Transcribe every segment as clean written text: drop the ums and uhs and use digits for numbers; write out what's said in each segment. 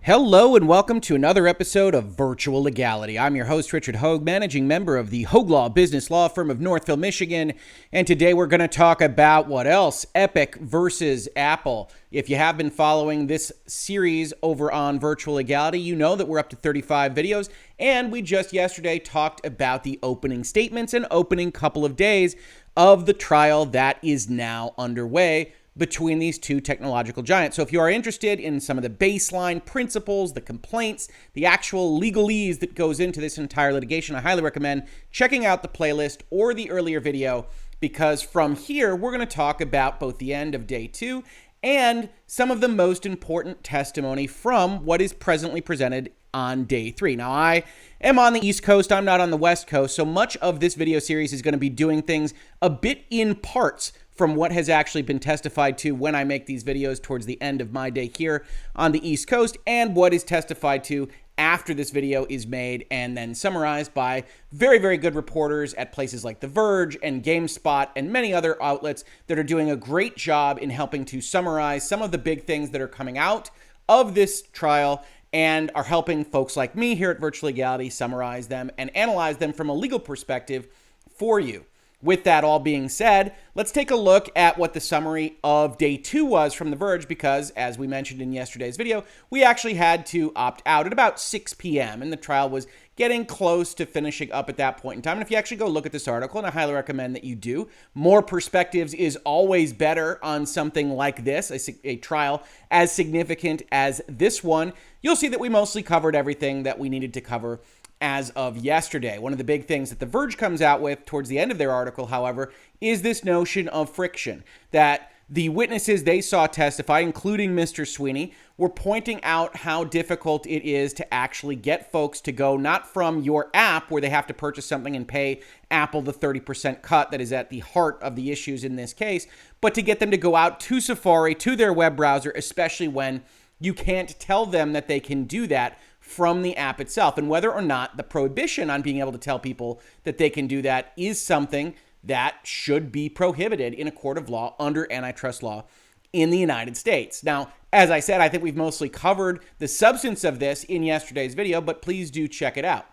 Hello and welcome to another episode of Virtual Legality. I'm your host, Richard Hoeg, managing member of the Hoeg Law business law firm of Northville, Michigan. And today we're going to talk about what else? Epic versus Apple. If you have been following this series over on Virtual Legality, you know that we're up to 35 videos. And we just yesterday talked about the opening statements and opening couple of days of the trial that is now underway between these two technological giants. So if you are interested in some of the baseline principles, the complaints, the actual legalese that goes into this entire litigation, I highly recommend checking out the playlist or the earlier video, because from here, we're going to talk about both the end of day 2 and some of the most important testimony from what is presently presented on day 3. Now, I am on the East Coast. I'm not on the West Coast. So much of this video series is going to be doing things a bit in parts from what has actually been testified to when I make these videos towards the end of my day here on the East Coast, and what is testified to after this video is made and then summarized by very, very good reporters at places like The Verge and GameSpot and many other outlets that are doing a great job in helping to summarize some of the big things that are coming out of this trial and are helping folks like me here at Virtual Legality summarize them and analyze them from a legal perspective for you. With that all being said, let's take a look at what the summary of day 2 was from The Verge, because as we mentioned in yesterday's video, we actually had to opt out at about 6 p.m. and the trial was getting close to finishing up at that point in time. And if you actually go look at this article, and I highly recommend that you do, more perspectives is always better on something like this, a trial as significant as this one. You'll see that we mostly covered everything that we needed to cover as of yesterday. One of the big things that The Verge comes out with towards the end of their article, however, is this notion of friction, that the witnesses they saw testify, including Mr. Sweeney, were pointing out how difficult it is to actually get folks to go not from your app where they have to purchase something and pay Apple the 30% cut that is at the heart of the issues in this case, but to get them to go out to Safari, to their web browser, especially when you can't tell them that they can do that from the app itself, and whether or not the prohibition on being able to tell people that they can do that is something that should be prohibited in a court of law under antitrust law in the United States. Now, as I said, I think we've mostly covered the substance of this in yesterday's video, but please do check it out.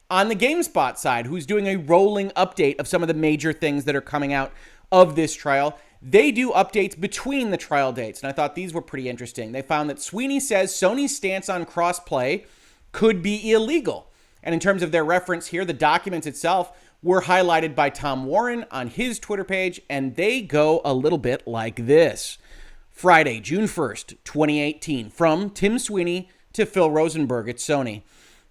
On the GameSpot side, who's doing a rolling update of some of the major things that are coming out of this trial, they do updates between the trial dates, and I thought these were pretty interesting. They found that Sweeney says Sony's stance on crossplay could be illegal. And in terms of their reference here, the documents itself were highlighted by Tom Warren on his Twitter page, and they go a little bit like this. Friday, June 1st, 2018, from Tim Sweeney to Phil Rosenberg at Sony.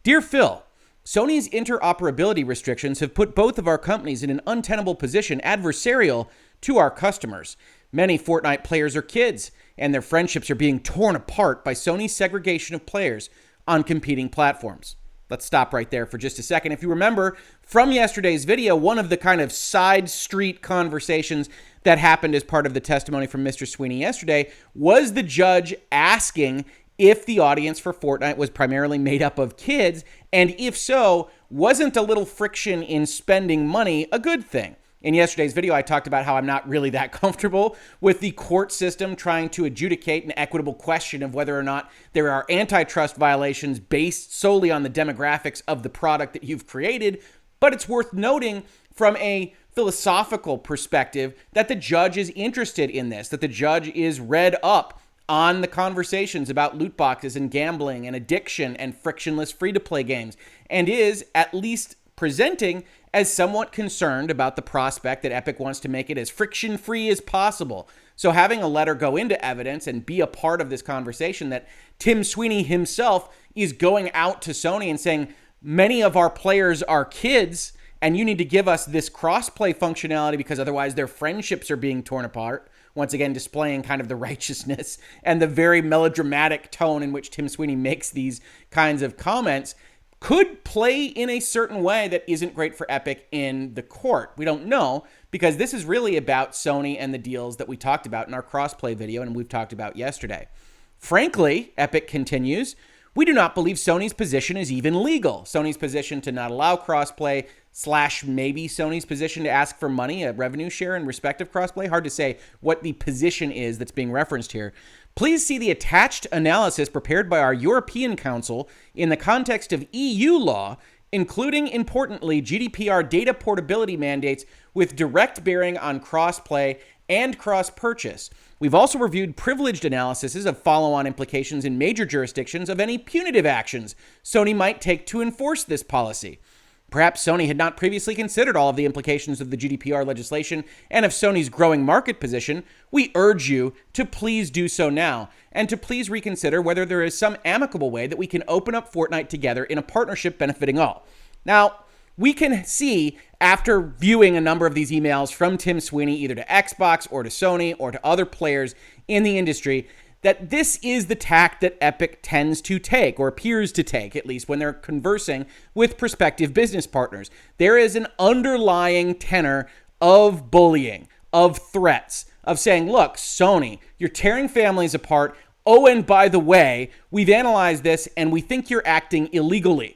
Dear Phil, Sony's interoperability restrictions have put both of our companies in an untenable position, adversarial to our customers. Many Fortnite players are kids, and their friendships are being torn apart by Sony's segregation of players on competing platforms. Let's stop right there for just a second. If you remember from yesterday's video, one of the kind of side street conversations that happened as part of the testimony from Mr. Sweeney yesterday was the judge asking if the audience for Fortnite was primarily made up of kids, and if so, wasn't a little friction in spending money a good thing? In yesterday's video, I talked about how I'm not really that comfortable with the court system trying to adjudicate an equitable question of whether or not there are antitrust violations based solely on the demographics of the product that you've created. But it's worth noting from a philosophical perspective that the judge is interested in this, that the judge is read up on the conversations about loot boxes and gambling and addiction and frictionless free-to-play games, and is at least presenting as somewhat concerned about the prospect that Epic wants to make it as friction-free as possible. So having a letter go into evidence and be a part of this conversation that Tim Sweeney himself is going out to Sony and saying, many of our players are kids, and you need to give us this crossplay functionality because otherwise their friendships are being torn apart. Once again, displaying kind of the righteousness and the very melodramatic tone in which Tim Sweeney makes these kinds of comments, could play in a certain way that isn't great for Epic in the court. We don't know, because this is really about Sony and the deals that we talked about in our crossplay video and we've talked about yesterday. Frankly, Epic continues, we do not believe Sony's position is even legal. Sony's position to not allow crossplay / maybe Sony's position to ask for money, a revenue share in respect of crossplay. Hard to say what the position is that's being referenced here. Please see the attached analysis prepared by our European Council in the context of EU law, including, importantly, GDPR data portability mandates with direct bearing on cross-play and cross-purchase. We've also reviewed privileged analyses of follow-on implications in major jurisdictions of any punitive actions Sony might take to enforce this policy. Perhaps Sony had not previously considered all of the implications of the GDPR legislation and of Sony's growing market position. We urge you to please do so now, and to please reconsider whether there is some amicable way that we can open up Fortnite together in a partnership benefiting all. Now, we can see, after viewing a number of these emails from Tim Sweeney, either to Xbox or to Sony or to other players in the industry, that this is the tack that Epic tends to take, or appears to take, at least when they're conversing with prospective business partners. There is an underlying tenor of bullying, of threats, of saying, look, Sony, you're tearing families apart. Oh, and by the way, we've analyzed this and we think you're acting illegally.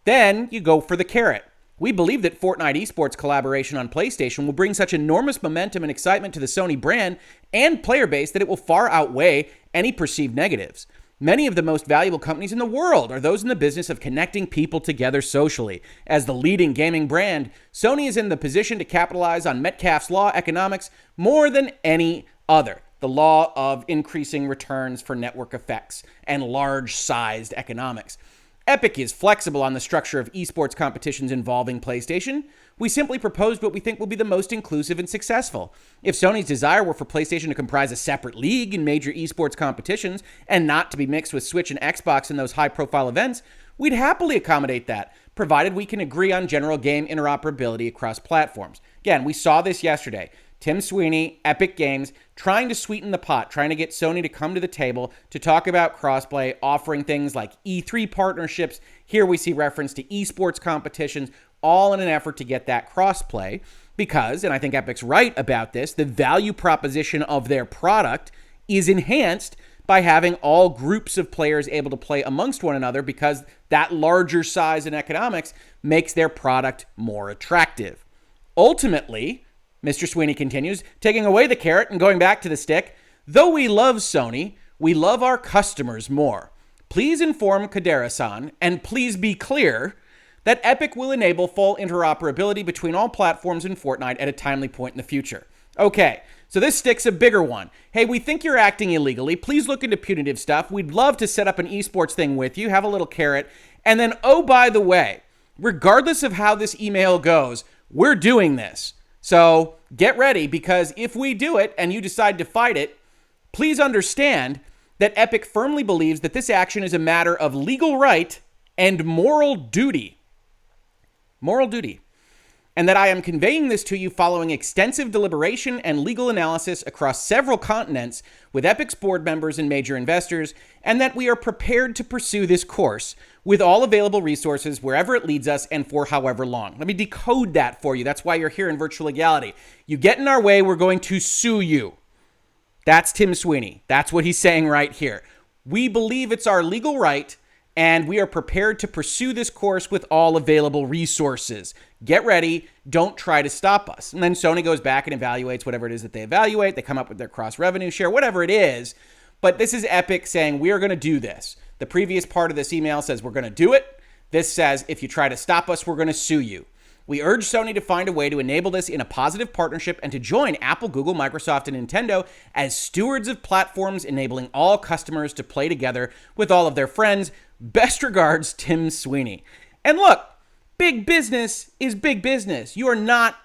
Then you go for the carrot. We believe that Fortnite esports collaboration on PlayStation will bring such enormous momentum and excitement to the Sony brand and player base that it will far outweigh any perceived negatives. Many of the most valuable companies in the world are those in the business of connecting people together socially. As the leading gaming brand, Sony is in the position to capitalize on Metcalfe's law economics more than any other, the law of increasing returns for network effects and large-sized economics. Epic is flexible on the structure of esports competitions involving PlayStation. We simply proposed what we think will be the most inclusive and successful. If Sony's desire were for PlayStation to comprise a separate league in major esports competitions and not to be mixed with Switch and Xbox in those high-profile events, we'd happily accommodate that, provided we can agree on general game interoperability across platforms. Again, we saw this yesterday. Tim Sweeney, Epic Games, trying to sweeten the pot, trying to get Sony to come to the table to talk about crossplay, offering things like E3 partnerships. Here we see reference to esports competitions, all in an effort to get that crossplay because, and I think Epic's right about this, the value proposition of their product is enhanced by having all groups of players able to play amongst one another because that larger size in economics makes their product more attractive. Ultimately, Mr. Sweeney continues, taking away the carrot and going back to the stick, though we love Sony, we love our customers more. Please inform Kadera-san, and please be clear, that Epic will enable full interoperability between all platforms in Fortnite at a timely point in the future. Okay, so this stick's a bigger one. Hey, we think you're acting illegally. Please look into punitive stuff. We'd love to set up an esports thing with you, have a little carrot. And then, oh, by the way, regardless of how this email goes, we're doing this. So get ready, because if we do it and you decide to fight it, please understand that Epic firmly believes that this action is a matter of legal right and moral duty. Moral duty. And that I am conveying this to you following extensive deliberation and legal analysis across several continents with Epic's board members and major investors, and that we are prepared to pursue this course with all available resources wherever it leads us and for however long. Let me decode that for you. That's why you're here in Virtual Legality. You get in our way, we're going to sue you. That's Tim Sweeney. That's what he's saying right here. We believe it's our legal right, and we are prepared to pursue this course with all available resources. Get ready. Don't try to stop us. And then Sony goes back and evaluates whatever it is that they evaluate. They come up with their cross-revenue share, whatever it is. But this is Epic saying, we are going to do this. The previous part of this email says, we're going to do it. This says, if you try to stop us, we're going to sue you. We urge Sony to find a way to enable this in a positive partnership and to join Apple, Google, Microsoft, and Nintendo as stewards of platforms enabling all customers to play together with all of their friends. Best regards, Tim Sweeney. And look, big business is big business. You are not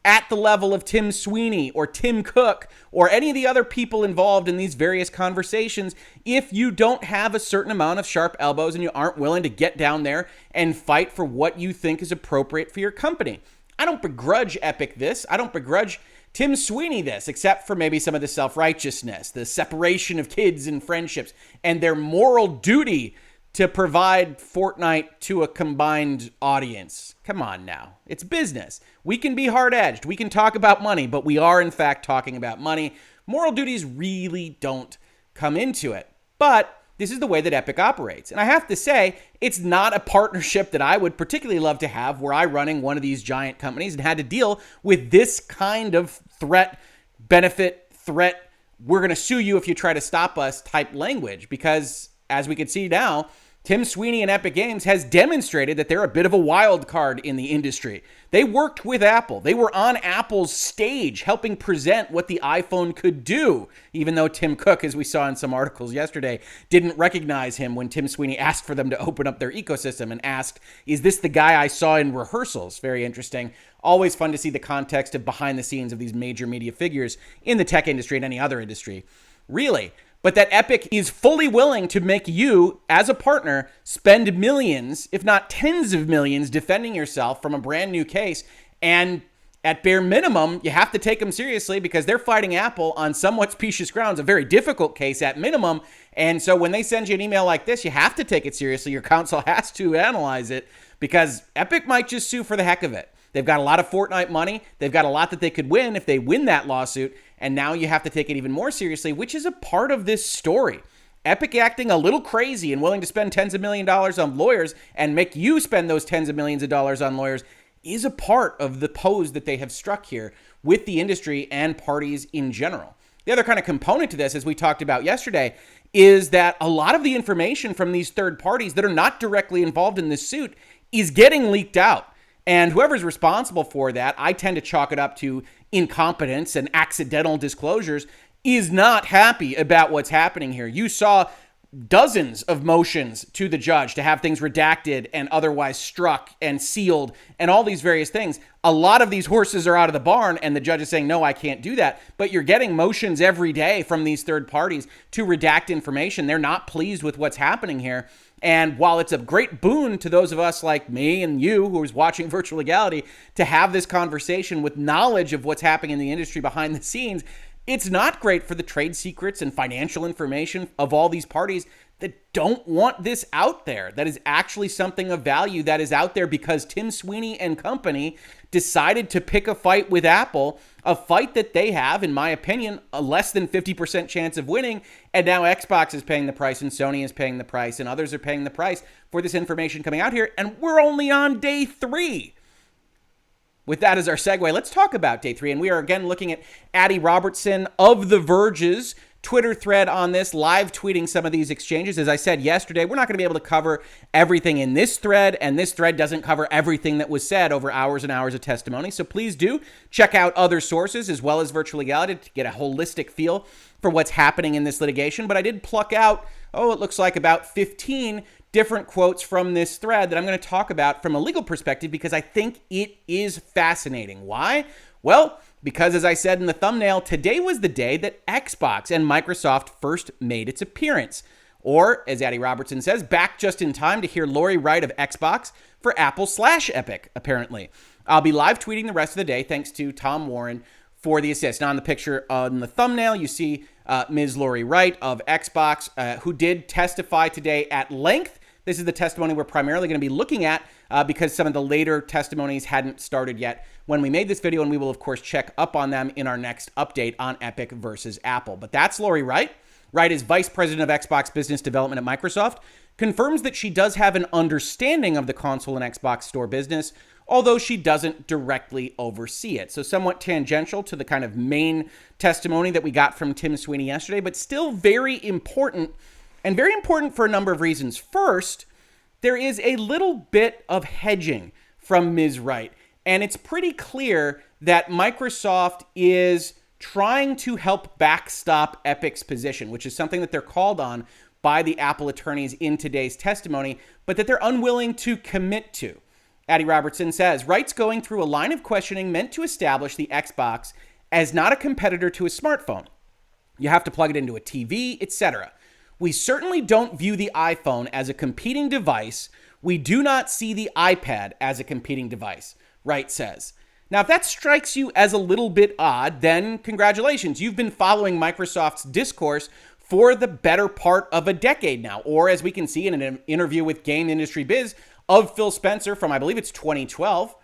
at the level of Tim Sweeney or Tim Cook or any of the other people involved in these various conversations if you don't have a certain amount of sharp elbows and you aren't willing to get down there and fight for what you think is appropriate for your company. I don't begrudge Epic this. I don't begrudge Tim Sweeney this, except for maybe some of the self-righteousness, the separation of kids and friendships, and their moral duty to provide Fortnite to a combined audience. Come on now. It's business. We can be hard-edged. We can talk about money, but we are, in fact, talking about money. Moral duties really don't come into it. But this is the way that Epic operates. And I have to say, it's not a partnership that I would particularly love to have were I running one of these giant companies and had to deal with this kind of threat, benefit, threat, we're going to sue you if you try to stop us type language, because as we can see now, Tim Sweeney and Epic Games has demonstrated that they're a bit of a wild card in the industry. They worked with Apple. They were on Apple's stage helping present what the iPhone could do, even though Tim Cook, as we saw in some articles yesterday, didn't recognize him when Tim Sweeney asked for them to open up their ecosystem and asked, is this the guy I saw in rehearsals? Very interesting. Always fun to see the context of behind the scenes of these major media figures in the tech industry and any other industry. Really. But that Epic is fully willing to make you, as a partner, spend millions, if not tens of millions, defending yourself from a brand new case. And at bare minimum, you have to take them seriously because they're fighting Apple on somewhat specious grounds, a very difficult case at minimum. And so when they send you an email like this, you have to take it seriously. Your counsel has to analyze it because Epic might just sue for the heck of it. They've got a lot of Fortnite money. They've got a lot that they could win if they win that lawsuit. And now you have to take it even more seriously, which is a part of this story. Epic acting a little crazy and willing to spend tens of millions of dollars on lawyers and make you spend those tens of millions of dollars on lawyers is a part of the pose that they have struck here with the industry and parties in general. The other kind of component to this, as we talked about yesterday, is that a lot of the information from these third parties that are not directly involved in this suit is getting leaked out. And whoever's responsible for that, I tend to chalk it up to incompetence and accidental disclosures, is not happy about what's happening here. You saw dozens of motions to the judge to have things redacted and otherwise struck and sealed and all these various things. A lot of these horses are out of the barn and the judge is saying, no, I can't do that. But you're getting motions every day from these third parties to redact information. They're not pleased with what's happening here. And while it's a great boon to those of us like me and you who is watching Virtual Legality to have this conversation with knowledge of what's happening in the industry behind the scenes, it's not great for the trade secrets and financial information of all these parties that don't want this out there. That is actually something of value that is out there because Tim Sweeney and company decided to pick a fight with Apple, a fight that they have, in my opinion, a less than 50% chance of winning. And now Xbox is paying the price and Sony is paying the price and others are paying the price for this information coming out here. And we're only on day 3. With that as our segue, let's talk about day 3. And we are again looking at Robertson of The Verge's Twitter thread on this, live tweeting some of these exchanges. As I said yesterday, we're not going to be able to cover everything in this thread, and this thread doesn't cover everything that was said over hours and hours of testimony. So please do check out other sources as well as Virtual Legality to get a holistic feel for what's happening in this litigation. But I did pluck out, it looks like about 15 different quotes from this thread that I'm going to talk about from a legal perspective because I think it is fascinating. Why? Well, because as I said in the thumbnail, today was the day that Xbox and Microsoft first made its appearance. Or, as Robertson says, back just in time to hear Lori Wright of Xbox for Apple/Epic, apparently. I'll be live tweeting the rest of the day, thanks to Tom Warren for the assist. Now, on the picture on the thumbnail, you see Ms. Lori Wright of Xbox, who did testify today at length. This is the testimony we're primarily going to be looking at because some of the later testimonies hadn't started yet when we made this video, and we will, of course, check up on them in our next update on Epic versus Apple. But that's Lori Wright. Wright is Vice President of Xbox Business Development at Microsoft, confirms that she does have an understanding of the console and Xbox store business, although she doesn't directly oversee it. So somewhat tangential to the kind of main testimony that we got from Tim Sweeney yesterday, but still very important, and very important for a number of reasons. First, there is a little bit of hedging from Ms. Wright, and it's pretty clear that Microsoft is trying to help backstop Epic's position, which is something that they're called on by the Apple attorneys in today's testimony, but that they're unwilling to commit to. Robertson says, Wright's going through a line of questioning meant to establish the Xbox as not a competitor to a smartphone. You have to plug it into a TV, etc. We certainly don't view the iPhone as a competing device. We do not see the iPad as a competing device, Wright says. Now, if that strikes you as a little bit odd, then congratulations. You've been following Microsoft's discourse for the better part of a decade now. Or as we can see in an interview with Game Industry Biz of Phil Spencer from, I believe it's 2012.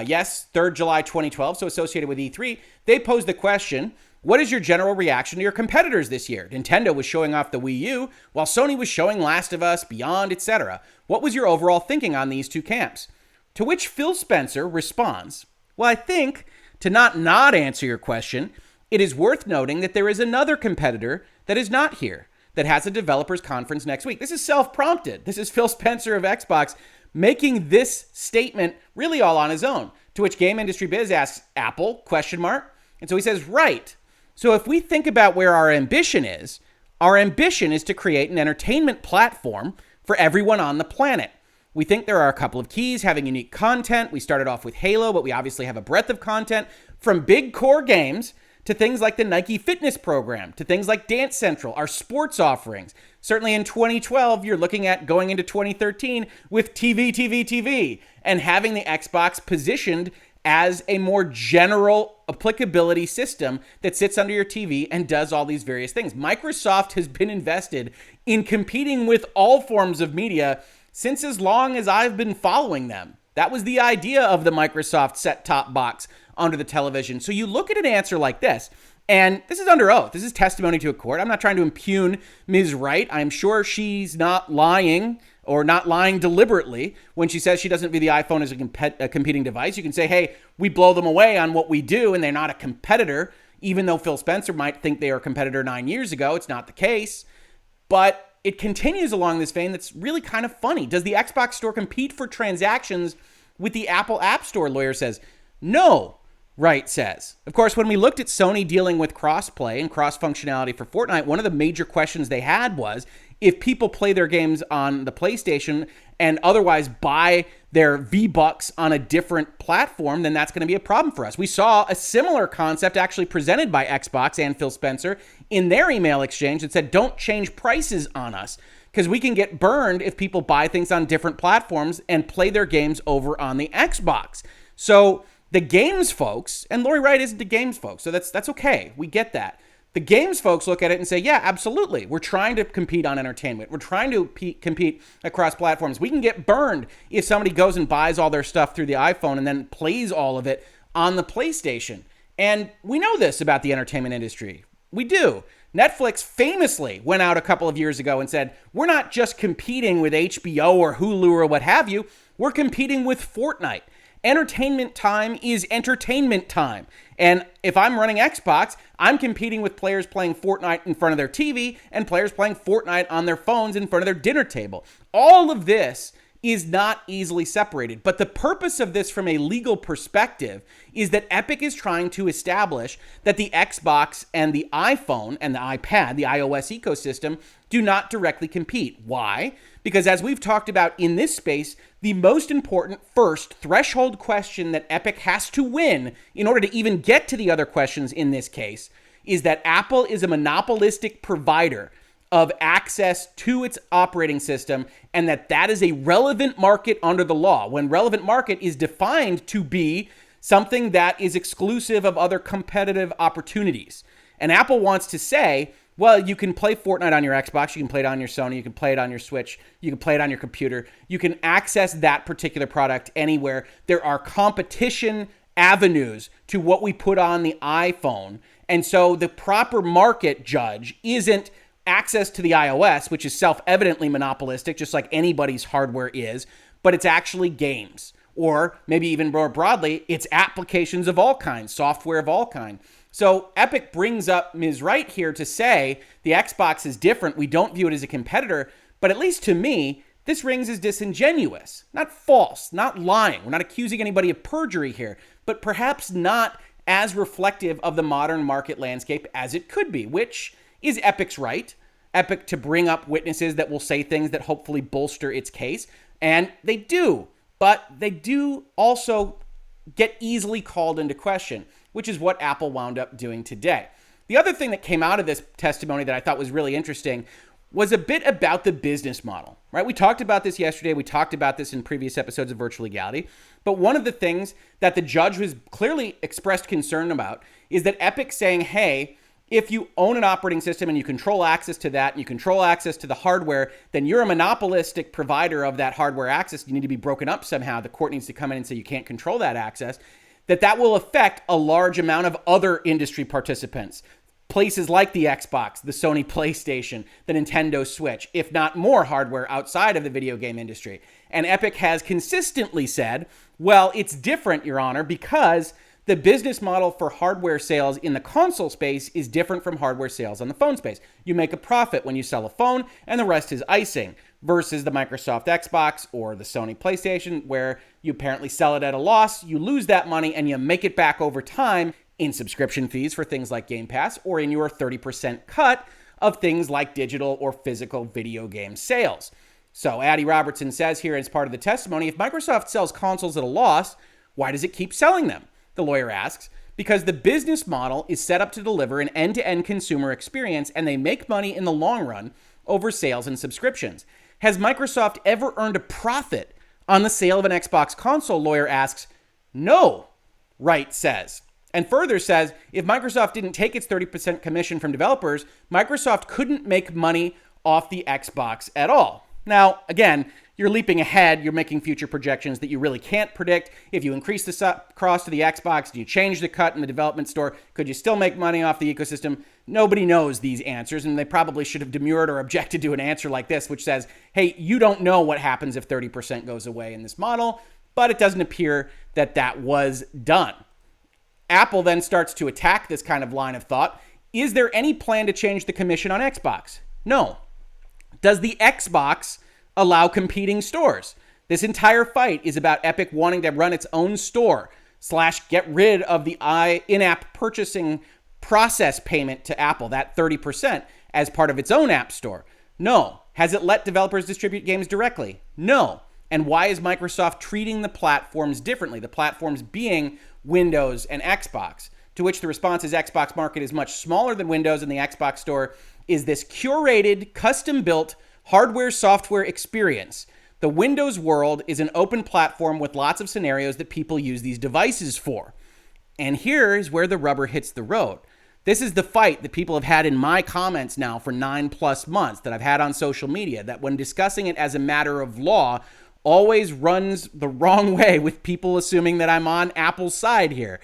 Yes, 3rd July 2012, so associated with E3. They posed the question, what is your general reaction to your competitors this year? Nintendo was showing off the Wii U, while Sony was showing Last of Us, Beyond, etc. What was your overall thinking on these two camps? To which Phil Spencer responds, well, I think, to not answer your question, It is worth noting that there is another competitor that is not here, that has a developers conference next week. This is self-prompted. This is Phil Spencer of Xbox making this statement really all on his own, to which Game Industry Biz asks, Apple, ? And so he says, right. So if we think about where our ambition is to create an entertainment platform for everyone on the planet. We think there are a couple of keys: having unique content. We started off with Halo, but we obviously have a breadth of content from big core games to things like the Nike Fitness program, to things like Dance Central, our sports offerings. Certainly in 2012, you're looking at going into 2013 with TV, and having the Xbox positioned as a more general applicability system that sits under your TV and does all these various things. Microsoft has been invested in competing with all forms of media since as long as I've been following them. That was the idea of the Microsoft set-top box onto the television. So you look at an answer like this, and this is under oath. This is testimony to a court. I'm not trying to impugn Ms. Wright. I'm sure she's not lying, or not lying deliberately, when she says she doesn't view the iPhone as a competing device. You can say, hey, we blow them away on what we do, and they're not a competitor. Even though Phil Spencer might think they were a competitor 9 years ago, it's not the case. But it continues along this vein that's really kind of funny. Does the Xbox Store compete for transactions with the Apple App Store? Lawyer says, no, Wright says. Of course, when we looked at Sony dealing with crossplay and cross functionality for Fortnite, one of the major questions they had was, if people play their games on the PlayStation and otherwise buy their V-Bucks on a different platform, then that's going to be a problem for us. We saw a similar concept actually presented by Xbox and Phil Spencer in their email exchange that said, don't change prices on us, because we can get burned if people buy things on different platforms and play their games over on the Xbox. So the games folks, and Lori Wright isn't the games folks, so that's okay. We get that. The games folks look at it and say, yeah, absolutely. We're trying to compete on entertainment. We're trying to compete across platforms. We can get burned if somebody goes and buys all their stuff through the iPhone and then plays all of it on the PlayStation. And we know this about the entertainment industry. We do. Netflix famously went out a couple of years ago and said, we're not just competing with HBO or Hulu or what have you. We're competing with Fortnite. Entertainment time is entertainment time. And if I'm running Xbox, I'm competing with players playing Fortnite in front of their TV and players playing Fortnite on their phones in front of their dinner table. All of this is not easily separated. But the purpose of this from a legal perspective is that Epic is trying to establish that the Xbox and the iPhone and the iPad, the iOS ecosystem, do not directly compete. Why? Because as we've talked about in this space, the most important first threshold question that Epic has to win in order to even get to the other questions in this case is that Apple is a monopolistic provider of access to its operating system, and that is a relevant market under the law, when relevant market is defined to be something that is exclusive of other competitive opportunities. And Apple wants to say, well, you can play Fortnite on your Xbox, you can play it on your Sony, you can play it on your Switch, you can play it on your computer, you can access that particular product anywhere. There are competition avenues to what we put on the iPhone. And so the proper market judge isn't access to the iOS, which is self-evidently monopolistic, just like anybody's hardware is, but it's actually games. Or maybe even more broadly, it's applications of all kinds, software of all kinds. So Epic brings up Ms. Wright here to say the Xbox is different. We don't view it as a competitor. But at least to me, this rings as disingenuous, not false, not lying. We're not accusing anybody of perjury here, but perhaps not as reflective of the modern market landscape as it could be, which is Epic's right. Epic to bring up witnesses that will say things that hopefully bolster its case. And they do, but they do also get easily called into question, which is what Apple wound up doing today. The other thing that came out of this testimony that I thought was really interesting was a bit about the business model, right? We talked about this yesterday. We talked about this in previous episodes of Virtual Legality. But one of the things that the judge was clearly expressed concern about is that Epic saying, hey, if you own an operating system and you control access to that and you control access to the hardware, then you're a monopolistic provider of that hardware access. You need to be broken up somehow. The court needs to come in and say you can't control that access. That will affect a large amount of other industry participants. Places like the Xbox, the Sony PlayStation, the Nintendo Switch, if not more hardware outside of the video game industry. And Epic has consistently said, well, it's different, Your Honor, because The business model for hardware sales in the console space is different from hardware sales on the phone space. You make a profit when you sell a phone, and the rest is icing, versus the Microsoft Xbox or the Sony PlayStation, where you apparently sell it at a loss, you lose that money, and you make it back over time in subscription fees for things like Game Pass, or in your 30% cut of things like digital or physical video game sales. So Addy Robertson says here as part of the testimony, if Microsoft sells consoles at a loss, why does it keep selling them? The lawyer asks, because the business model is set up to deliver an end-to-end consumer experience, and they make money in the long run over sales and subscriptions. Has Microsoft ever earned a profit on the sale of an Xbox console? Lawyer asks. No, Wright says. And further says, if Microsoft didn't take its 30% commission from developers, Microsoft couldn't make money off the Xbox at all. Now, again, you're leaping ahead. You're making future projections that you really can't predict. If you increase the cross to the Xbox, do you change the cut in the development store? Could you still make money off the ecosystem? Nobody knows these answers, and they probably should have demurred or objected to an answer like this, which says, hey, you don't know what happens if 30% goes away in this model, but it doesn't appear that that was done. Apple then starts to attack this kind of line of thought. Is there any plan to change the commission on Xbox? No. Does the Xbox allow competing stores? This entire fight is about Epic wanting to run its own store / get rid of the in-app purchasing process payment to Apple, that 30%, as part of its own app store. No. Has it let developers distribute games directly? No. And why is Microsoft treating the platforms differently? The platforms being Windows and Xbox, to which the response is Xbox market is much smaller than Windows, and the Xbox store is this curated, custom-built hardware-software experience. The Windows world is an open platform with lots of scenarios that people use these devices for. And here is where the rubber hits the road. This is the fight that people have had in my comments now for 9+ months, that I've had on social media, that when discussing it as a matter of law, always runs the wrong way, with people assuming that I'm on Apple's side here.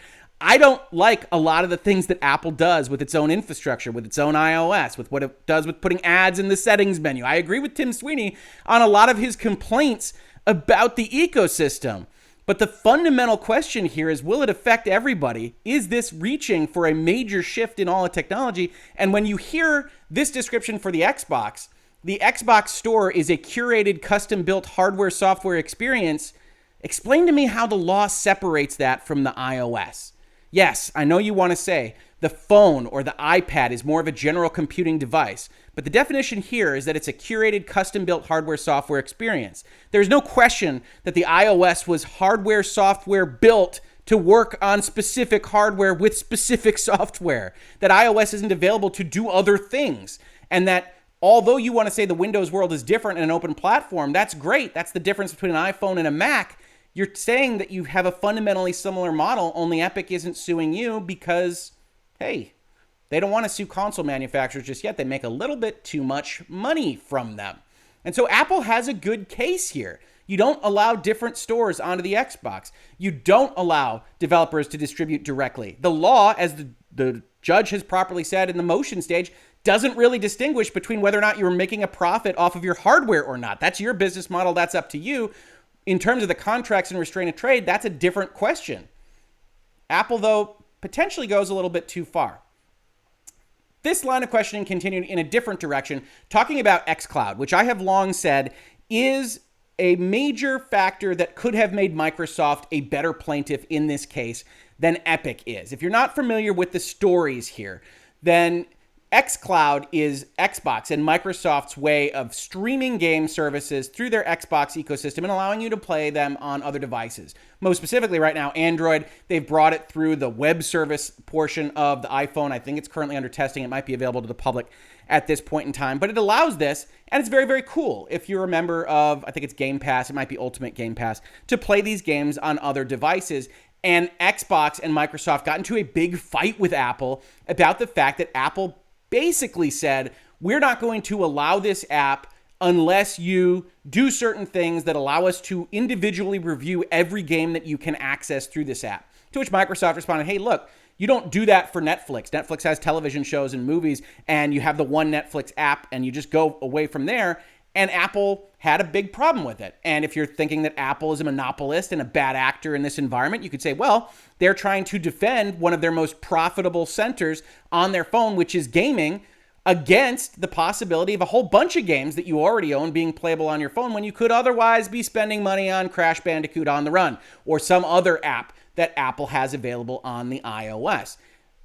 I don't like a lot of the things that Apple does with its own infrastructure, with its own iOS, with what it does with putting ads in the settings menu. I agree with Tim Sweeney on a lot of his complaints about the ecosystem. But the fundamental question here is, will it affect everybody? Is this reaching for a major shift in all of technology? And when you hear this description for the Xbox store is a curated, custom-built hardware-software experience, explain to me how the law separates that from the iOS. Yes, I know you want to say the phone or the iPad is more of a general computing device, but the definition here is that it's a curated, custom-built hardware-software experience. There's no question that the iOS was hardware-software built to work on specific hardware with specific software, that iOS isn't available to do other things, and that although you want to say the Windows world is different in an open platform, that's great. That's the difference between an iPhone and a Mac. You're saying that you have a fundamentally similar model, only Epic isn't suing you because, hey, they don't want to sue console manufacturers just yet. They make a little bit too much money from them. And so Apple has a good case here. You don't allow different stores onto the Xbox. You don't allow developers to distribute directly. The law, as the judge has properly said in the motion stage, doesn't really distinguish between whether or not you're making a profit off of your hardware or not. That's your business model. That's up to you. In terms of the contracts and restraint of trade, that's a different question. Apple, though, potentially goes a little bit too far. This line of questioning continued in a different direction, talking about xCloud, which I have long said is a major factor that could have made Microsoft a better plaintiff in this case than Epic is. If you're not familiar with the stories here, then xCloud is Xbox and Microsoft's way of streaming game services through their Xbox ecosystem and allowing you to play them on other devices. Most specifically right now, Android. They've brought it through the web service portion of the iPhone. I think it's currently under testing. It might be available to the public at this point in time, but it allows this, and it's very, very cool if you're a member of, I think it's Game Pass, it might be Ultimate Game Pass, to play these games on other devices. And Xbox and Microsoft got into a big fight with Apple about the fact that Apple basically said, we're not going to allow this app unless you do certain things that allow us to individually review every game that you can access through this app. To which Microsoft responded, hey, look, you don't do that for Netflix. Netflix has television shows and movies, and you have the one Netflix app, and you just go away from there. And Apple had a big problem with it. And if you're thinking that Apple is a monopolist and a bad actor in this environment, you could say, well, they're trying to defend one of their most profitable centers on their phone, which is gaming, against the possibility of a whole bunch of games that you already own being playable on your phone when you could otherwise be spending money on Crash Bandicoot on the Run or some other app that Apple has available on the iOS.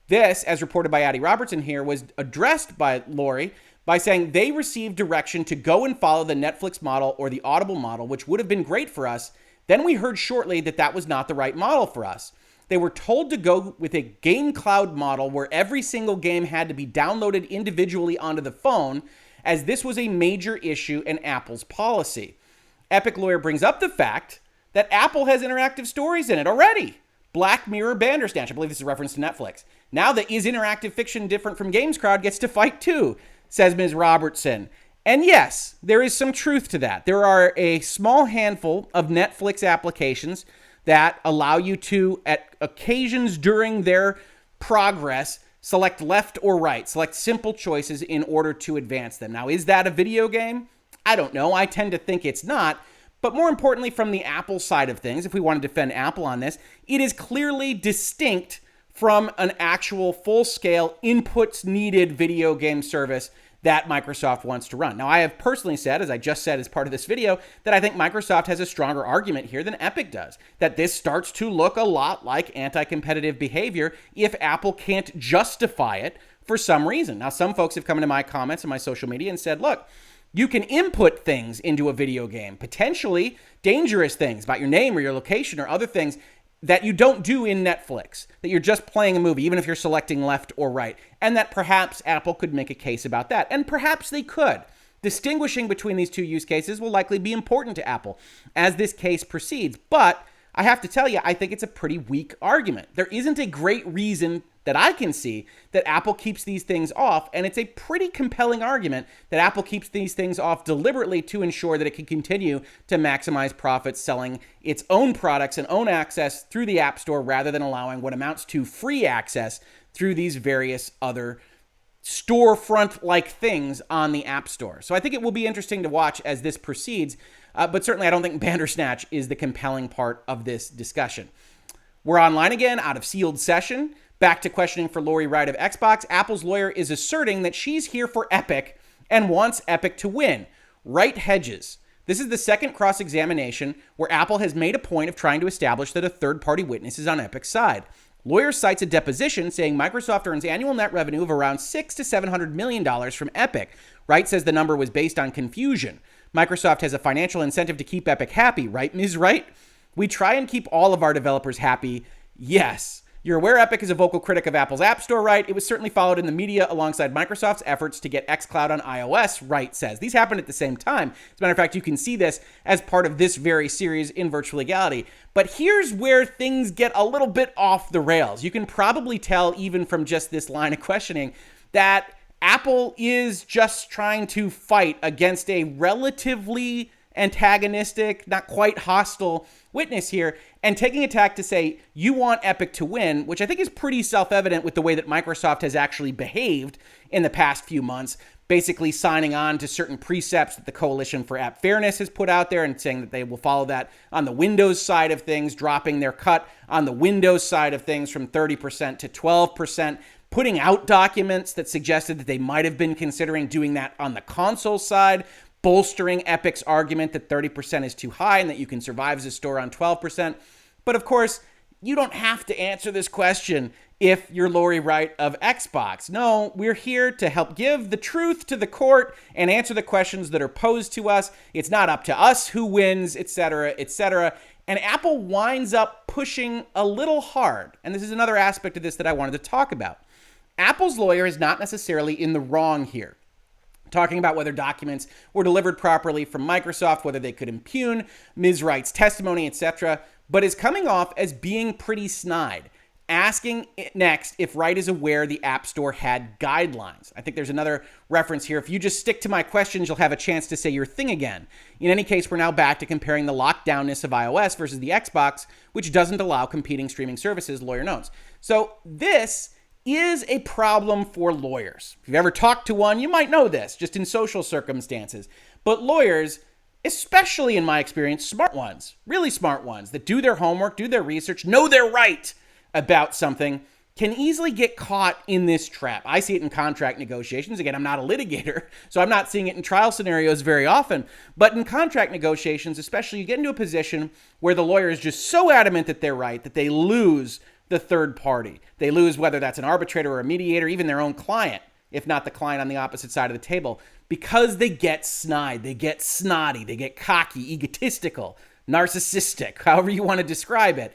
This, as reported by Robertson here, was addressed by Lori by saying they received direction to go and follow the Netflix model or the Audible model, which would have been great for us. Then we heard shortly that that was not the right model for us. They were told to go with a xCloud model where every single game had to be downloaded individually onto the phone, as this was a major issue in Apple's policy. Epic lawyer brings up the fact that Apple has interactive stories in it already. Black Mirror Bandersnatch, I believe this is a reference to Netflix. Now that is interactive fiction different from games crowd gets to fight too, says Ms. Robertson. And yes, there is some truth to that. There are a small handful of Netflix applications that allow you to, at occasions during their progress, select left or right, select simple choices in order to advance them. Now, is that a video game? I don't know. I tend to think it's not. But more importantly, from the Apple side of things, if we want to defend Apple on this, it is clearly distinct from an actual full-scale inputs needed video game service that Microsoft wants to run. Now, I have personally said, as I just said as part of this video, that I think Microsoft has a stronger argument here than Epic does, that this starts to look a lot like anti-competitive behavior if Apple can't justify it for some reason. Now, some folks have come into my comments on my social media and said, look, you can input things into a video game, potentially dangerous things about your name or your location or other things that you don't do in Netflix, that you're just playing a movie, even if you're selecting left or right, and that perhaps Apple could make a case about that. And perhaps they could. Distinguishing between these two use cases will likely be important to Apple as this case proceeds. But I have to tell you, I think it's a pretty weak argument. There isn't a great reason that I can see that Apple keeps these things off, and it's a pretty compelling argument that Apple keeps these things off deliberately to ensure that it can continue to maximize profits selling its own products and own access through the App Store rather than allowing what amounts to free access through these various other storefront-like things on the App Store. So I think it will be interesting to watch as this proceeds, but certainly I don't think Bandersnatch is the compelling part of this discussion. We're online again, out of sealed session. Back to questioning for Lori Wright of Xbox. Apple's lawyer is asserting that she's here for Epic and wants Epic to win. Wright hedges. This is the second cross-examination where Apple has made a point of trying to establish that a third-party witness is on Epic's side. Lawyer cites a deposition saying Microsoft earns annual net revenue of around $600 to $700 million from Epic. Wright says the number was based on confusion. Microsoft has a financial incentive to keep Epic happy, right, Ms. Wright? We try and keep all of our developers happy. Yes. You're aware Epic is a vocal critic of Apple's App Store, right? It was certainly followed in the media alongside Microsoft's efforts to get xCloud on iOS, Wright says. These happened at the same time. As a matter of fact, you can see this as part of this very series in Virtual Legality. But here's where things get a little bit off the rails. You can probably tell even from just this line of questioning that Apple is just trying to fight against a relatively antagonistic, not quite hostile witness here, and taking a tack to say, you want Epic to win, which I think is pretty self-evident with the way that Microsoft has actually behaved in the past few months, basically signing on to certain precepts that the Coalition for App Fairness has put out there and saying that they will follow that on the Windows side of things, dropping their cut on the Windows side of things from 30% to 12%, putting out documents that suggested that they might have been considering doing that on the console side, bolstering Epic's argument that 30% is too high and that you can survive as a store on 12%. But of course, you don't have to answer this question if you're Lori Wright of Xbox. No, we're here to help give the truth to the court and answer the questions that are posed to us. It's not up to us who wins, etc., etc. And Apple winds up pushing a little hard. And this is another aspect of this that I wanted to talk about. Apple's lawyer is not necessarily in the wrong here, talking about whether documents were delivered properly from Microsoft, whether they could impugn Ms. Wright's testimony, etc., but is coming off as being pretty snide, asking next if Wright is aware the App Store had guidelines. I think there's another reference here. If you just stick to my questions, you'll have a chance to say your thing again. In any case, we're now back to comparing the lockdownness of iOS versus the Xbox, which doesn't allow competing streaming services, lawyer notes. So this is a problem for lawyers. If you've ever talked to one, you might know this, just in social circumstances. But lawyers especially in my experience, smart ones, really smart ones that do their homework, do their research, know they're right about something, can easily get caught in this trap. I see it in contract negotiations. Again, I'm not a litigator, so I'm not seeing it in trial scenarios very often. But in contract negotiations, especially, you get into a position where the lawyer is just so adamant that they're right that they lose the third party. They lose whether that's an arbitrator or a mediator, even their own client, if not the client on the opposite side of the table, because they get snide, they get snotty, they get cocky, egotistical, narcissistic, however you want to describe it.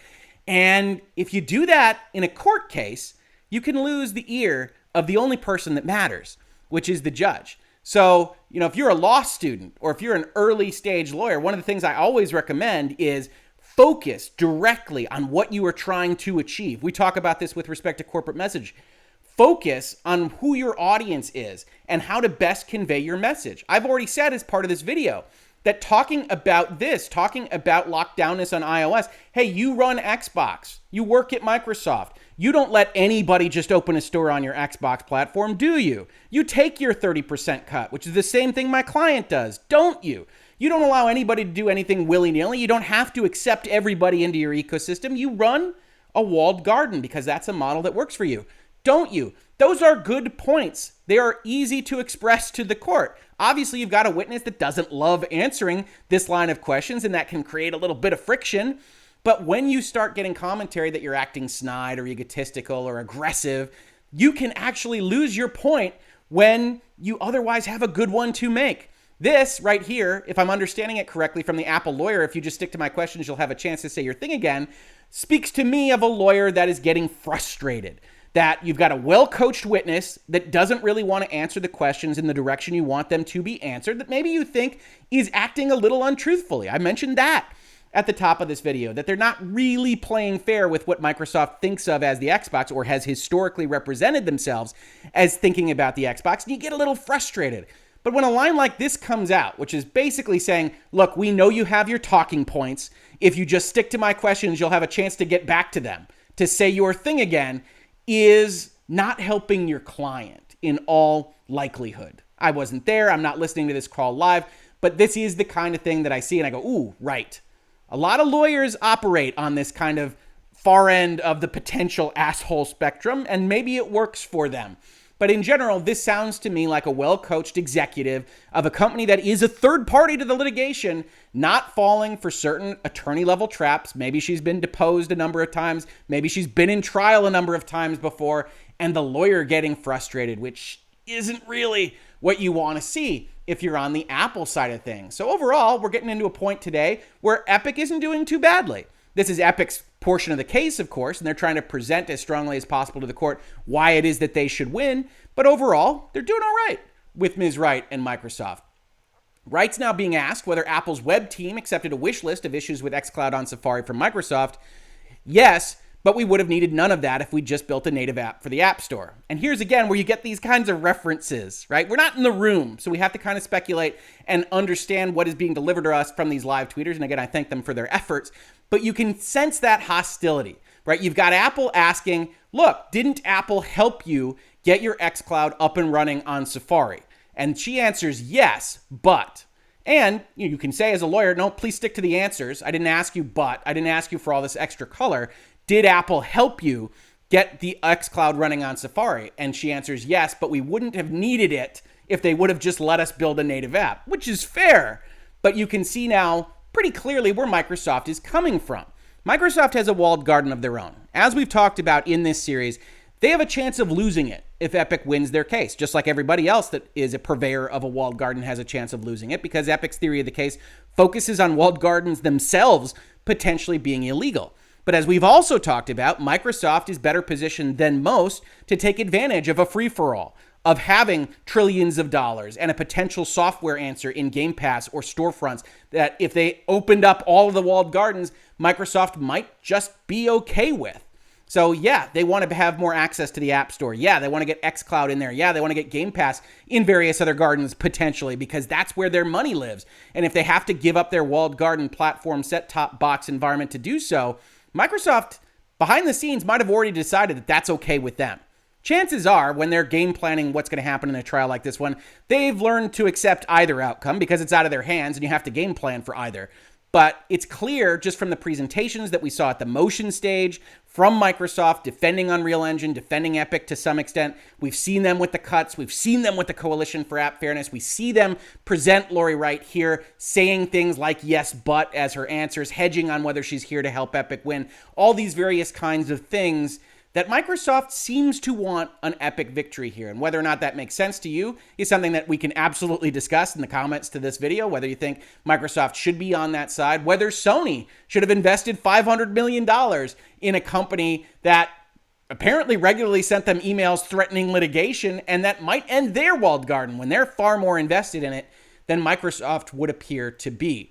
And if you do that in a court case, you can lose the ear of the only person that matters, which is the judge. So, if you're a law student or if you're an early stage lawyer, one of the things I always recommend is focus directly on what you are trying to achieve. We talk about this with respect to corporate message. Focus on who your audience is and how to best convey your message. I've already said as part of this video that talking about lockdownness on iOS, hey, you run Xbox, you work at Microsoft, you don't let anybody just open a store on your Xbox platform, do you? You take your 30% cut, which is the same thing my client does, don't you? You don't allow anybody to do anything willy-nilly. You don't have to accept everybody into your ecosystem. You run a walled garden because that's a model that works for you, don't you? Those are good points. They are easy to express to the court. Obviously, you've got a witness that doesn't love answering this line of questions, and that can create a little bit of friction. But when you start getting commentary that you're acting snide or egotistical or aggressive, you can actually lose your point when you otherwise have a good one to make. This right here, if I'm understanding it correctly from the Apple lawyer, if you just stick to my questions, you'll have a chance to say your thing again, speaks to me of a lawyer that is getting frustrated. That you've got a well-coached witness that doesn't really want to answer the questions in the direction you want them to be answered, that maybe you think is acting a little untruthfully. I mentioned that at the top of this video, that they're not really playing fair with what Microsoft thinks of as the Xbox or has historically represented themselves as thinking about the Xbox, and you get a little frustrated. But when a line like this comes out, which is basically saying, look, we know you have your talking points. If you just stick to my questions, you'll have a chance to get back to them, to say your thing again, is not helping your client in all likelihood. I wasn't there. I'm not listening to this call live, but this is the kind of thing that I see and I go, ooh, right. A lot of lawyers operate on this kind of far end of the potential asshole spectrum, and maybe it works for them. But in general, this sounds to me like a well-coached executive of a company that is a third party to the litigation, not falling for certain attorney-level traps. Maybe she's been deposed a number of times. Maybe she's been in trial a number of times before, and the lawyer getting frustrated, which isn't really what you want to see if you're on the Apple side of things. So overall, we're getting into a point today where Epic isn't doing too badly. This is Epic's portion of the case, of course, and they're trying to present as strongly as possible to the court why it is that they should win. But overall, they're doing all right with Ms. Wright and Microsoft. Wright's now being asked whether Apple's web team accepted a wish list of issues with xCloud on Safari from Microsoft. Yes, but we would have needed none of that if we just built a native app for the App Store. And here's again where you get these kinds of references, right? We're not in the room, so we have to kind of speculate and understand what is being delivered to us from these live tweeters. And again, I thank them for their efforts. But you can sense that hostility, right? You've got Apple asking, look, didn't Apple help you get your xCloud up and running on Safari? And she answers yes, but. And you can say as a lawyer, no, please stick to the answers. I didn't ask you but. I didn't ask you for all this extra color. Did Apple help you get the xCloud running on Safari? And she answers yes, but we wouldn't have needed it if they would have just let us build a native app, which is fair. But you can see now pretty clearly where Microsoft is coming from. Microsoft has a walled garden of their own. As we've talked about in this series, they have a chance of losing it if Epic wins their case, just like everybody else that is a purveyor of a walled garden has a chance of losing it, because Epic's theory of the case focuses on walled gardens themselves potentially being illegal. But as we've also talked about, Microsoft is better positioned than most to take advantage of a free-for-all, of having trillions of dollars and a potential software answer in Game Pass or storefronts that if they opened up all of the walled gardens, Microsoft might just be okay with. So yeah, they want to have more access to the App Store. Yeah, they want to get xCloud in there. Yeah, they want to get Game Pass in various other gardens potentially because that's where their money lives. And if they have to give up their walled garden platform set-top box environment to do so, Microsoft behind the scenes might have already decided that that's okay with them. chances are when they're game planning what's going to happen in a trial like this one, they've learned to accept either outcome because it's out of their hands and you have to game plan for either. But it's clear just from the presentations that we saw at the motion stage from Microsoft defending Unreal Engine, defending Epic to some extent. We've seen them with the cuts. We've seen them with the Coalition for App Fairness. We see them present Lori Wright here saying things like yes, but as her answers, hedging on whether she's here to help Epic win. All these various kinds of things that Microsoft seems to want an Epic victory here. And whether or not that makes sense to you is something that we can absolutely discuss in the comments to this video, whether you think Microsoft should be on that side, whether Sony should have invested $500 million in a company that apparently regularly sent them emails threatening litigation and that might end their walled garden when they're far more invested in it than Microsoft would appear to be.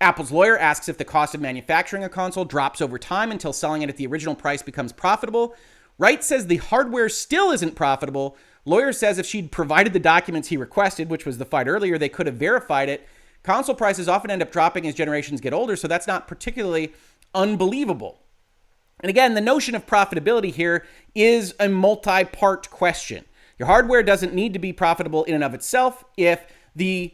Apple's lawyer asks if the cost of manufacturing a console drops over time until selling it at the original price becomes profitable. Wright says the hardware still isn't profitable. Lawyer says if she'd provided the documents he requested, which was the fight earlier, they could have verified it. Console prices often end up dropping as generations get older, so that's not particularly unbelievable. And again, the notion of profitability here is a multi-part question. Your hardware doesn't need to be profitable in and of itself if the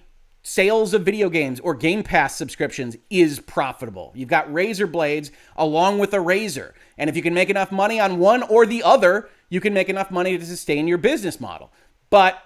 sales of video games or Game Pass subscriptions is profitable. You've got razor blades along with a razor. And if you can make enough money on one or the other, you can make enough money to sustain your business model. But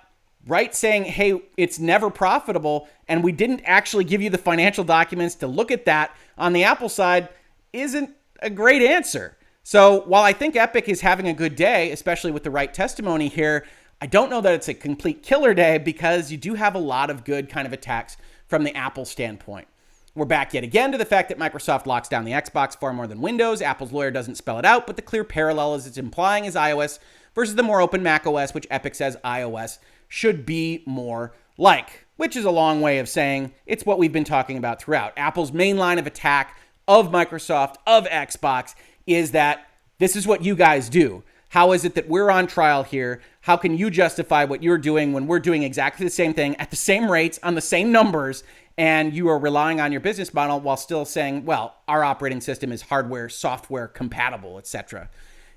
Wright saying, hey, it's never profitable, and we didn't actually give you the financial documents to look at that on the Apple side isn't a great answer. So while I think Epic is having a good day, especially with the Wright testimony here, I don't know that it's a complete killer day because you do have a lot of good kind of attacks from the Apple standpoint. We're back yet again to the fact that Microsoft locks down the Xbox far more than Windows. Apple's lawyer doesn't spell it out, but the clear parallel as it's implying is iOS versus the more open macOS, which Epic says iOS should be more like, which is a long way of saying it's what we've been talking about throughout. Apple's main line of attack of Microsoft, of Xbox, is that this is what you guys do. How is it that we're on trial here? How can you justify what you're doing when we're doing exactly the same thing at the same rates on the same numbers and you are relying on your business model while still saying, well, our operating system is hardware, software compatible, etc.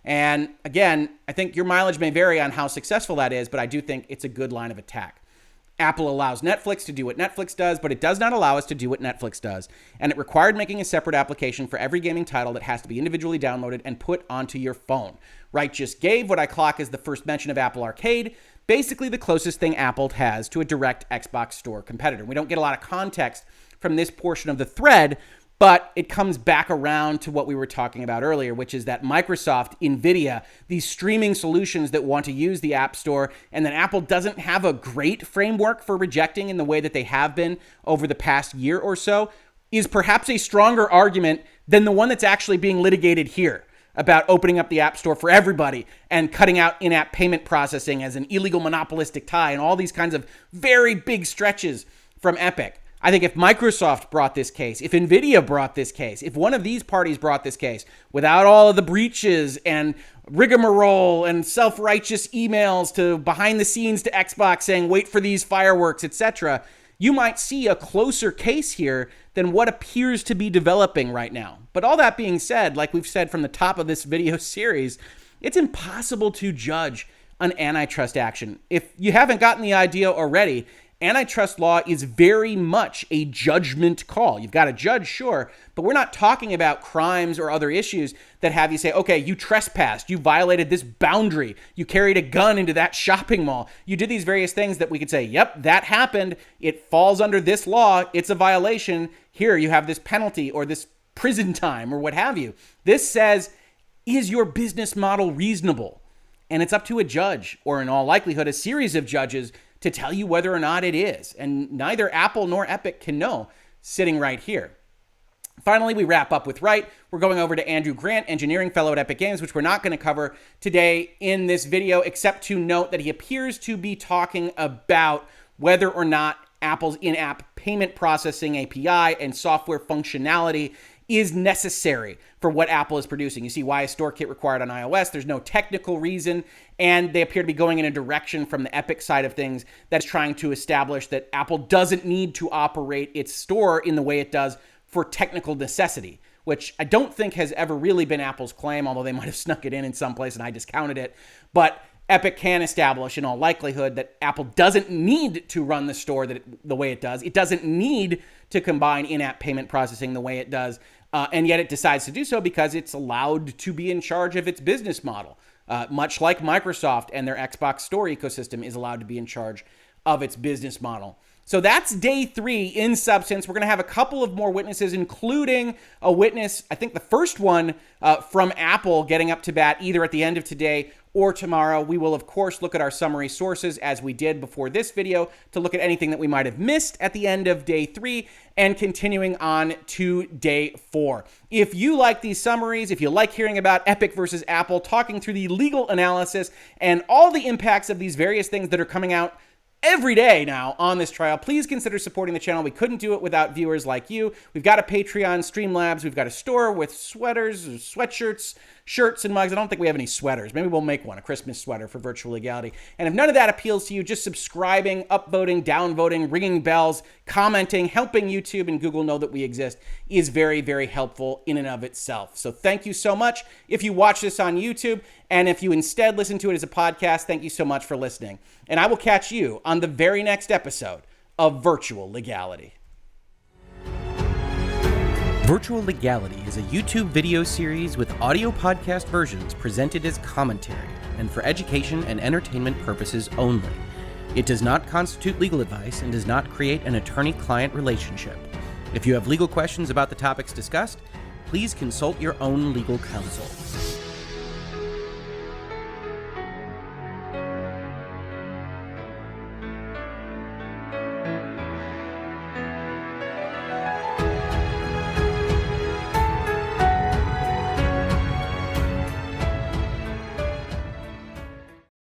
And again, I think your mileage may vary on how successful that is, but I do think it's a good line of attack. Apple allows Netflix to do what Netflix does, but it does not allow us to do what Netflix does. And it required making a separate application for every gaming title that has to be individually downloaded and put onto your phone. Wright just gave what I clock as the first mention of Apple Arcade, basically the closest thing Apple has to a direct Xbox Store competitor. We don't get a lot of context from this portion of the thread, but it comes back around to what we were talking about earlier, which is that Microsoft, Nvidia, these streaming solutions that want to use the App Store, and that Apple doesn't have a great framework for rejecting in the way that they have been over the past year or so, is perhaps a stronger argument than the one that's actually being litigated here about opening up the App Store for everybody and cutting out in-app payment processing as an illegal monopolistic tie and all these kinds of very big stretches from Epic. I think if Microsoft brought this case, if Nvidia brought this case, if one of these parties brought this case without all of the breaches and rigmarole and self-righteous emails to behind the scenes to Xbox saying, wait for these fireworks, etc., you might see a closer case here than what appears to be developing right now. But all that being said, like we've said from the top of this video series, it's impossible to judge an antitrust action. If you haven't gotten the idea already, antitrust law is very much a judgment call. You've got a judge, sure, but we're not talking about crimes or other issues that have you say, okay, you trespassed, you violated this boundary, you carried a gun into that shopping mall, you did these various things that we could say, yep, that happened, it falls under this law, it's a violation, here you have this penalty or this prison time or what have you. This says, is your business model reasonable? And it's up to a judge, or in all likelihood, a series of judges to tell you whether or not it is. And neither Apple nor Epic can know sitting right here. Finally, we wrap up with Wright. We're going over to Andrew Grant, engineering fellow at Epic Games, which we're not going to cover today in this video, except to note that he appears to be talking about whether or not Apple's in-app payment processing API and software functionality is necessary for what Apple is producing. You see why a store kit required on iOS. There's no technical reason, and they appear to be going in a direction from the Epic side of things that's trying to establish that Apple doesn't need to operate its store in the way it does for technical necessity, which I don't think has ever really been Apple's claim, although they might have snuck it in some place and I discounted it. But Epic can establish in all likelihood that Apple doesn't need to run the store the way it does. It doesn't need to combine in-app payment processing the way it does. And yet it decides to do so because it's allowed to be in charge of its business model. Much like Microsoft and their Xbox Store ecosystem is allowed to be in charge of its business model. So that's day 3 in substance. We're going to have a couple of more witnesses, including a witness, I think the first one from Apple getting up to bat either at the end of today or tomorrow. We will, of course, look at our summary sources as we did before this video to look at anything that we might have missed at the end of day 3 and continuing on to day 4. If you like these summaries, if you like hearing about Epic versus Apple, talking through the legal analysis and all the impacts of these various things that are coming out every day now on this trial, please consider supporting the channel. We couldn't do it without viewers like you. We've got a Patreon, Streamlabs. We've got a store with sweaters, sweatshirts, shirts, and mugs. I don't think we have any sweaters. Maybe we'll make one, a Christmas sweater for Virtual Legality. And if none of that appeals to you, just subscribing, upvoting, downvoting, ringing bells, commenting, helping YouTube and Google know that we exist is very, very helpful in and of itself. So thank you so much if you watch this on YouTube. And if you instead listen to it as a podcast, thank you so much for listening. And I will catch you on the very next episode of Virtual Legality. Virtual Legality is a YouTube video series with audio podcast versions presented as commentary and for education and entertainment purposes only. It does not constitute legal advice and does not create an attorney-client relationship. If you have legal questions about the topics discussed, please consult your own legal counsel.